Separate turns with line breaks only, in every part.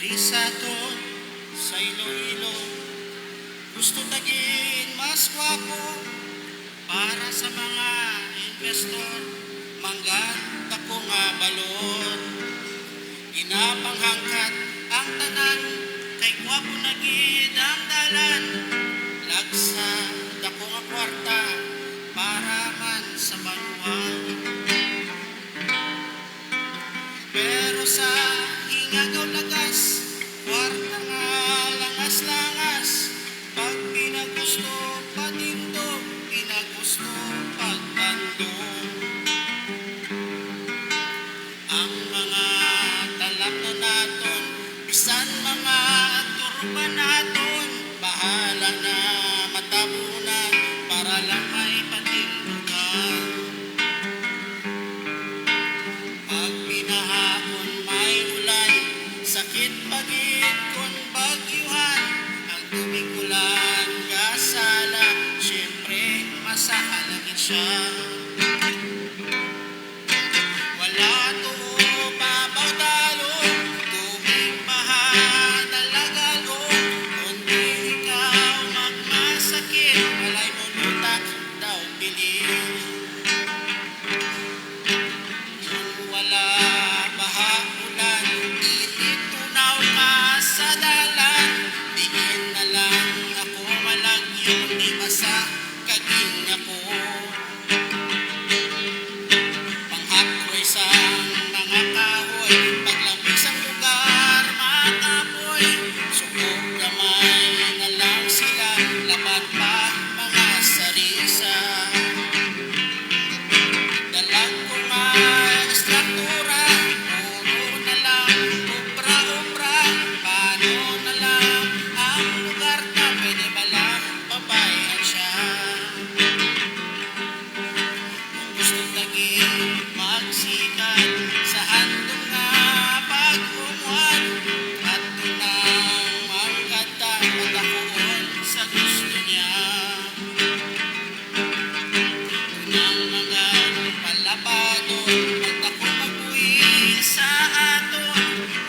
Risato sa Iloilo, gusto tagin mas kwapo para sa mga investor, manggan ako nga balon. Ginapanghangkat ang tanan, kay kwapo na gid ang dalan. Lagsa dako nga kwarta para man sa manuwang. Pero sa hingagaw lagas, kwarta nga langas-langas. Pag pinagusto patindog, pinagusto pagtandog. Ang mga talap na naton, bisan mga turba naton, bahala na matabunan para lang may patindugan. Pag pinahapon may ulan, sakit pagit kung bagyuhan. Ang tubig ulan gasala, syempre masahalagin siya. Wala to babaw dalon, tubig baha dalagalon. Kundi ikaw magmasakit, walay mo lutak daw bilin. Wala baha ulan, init tunaw ka sa dalan. Tingin na lang ako malagyo, di basa kaging ako. Panghapoy sa mga kahoy, paglapis ang lugar makapoy. Sukog gamay na lang sila, laban pa mga sarisa. Dalag ko nga estruktura, puro na lang obra-obra. Paano na lang ang lugar na pwede ba lang babayan siya? Kung gusto taging magsikat sa handong nga pag-umuan, at tunang magkata patakuon sa gusto niya. Tunang mga palapadon, pagtako mag-uwi sa aton.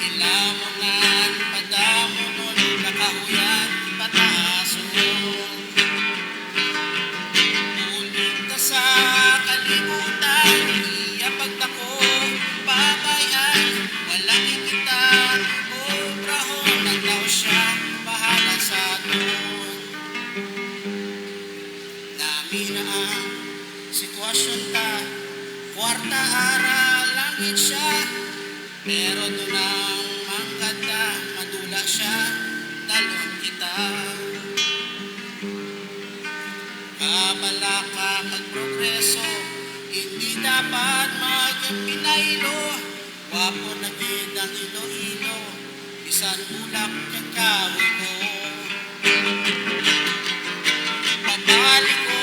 Ilamongan, padamonon, nakahuyan, pataason. Ulit ka sa kalibutan, iya pagtako, babayan. Walang ikita, obrahon, naglaw siya, bahala sa aton. Dami na ang sitwasyon ta, kwarta aral langit siya. Pero doon ang mangkata, madula siya, dalon kita. Kabala ka magprogreso, hindi dapat magpinaylo. Wapo na gid ang Iloilo, bisan ulap kang kahoy ko. Pabalik ko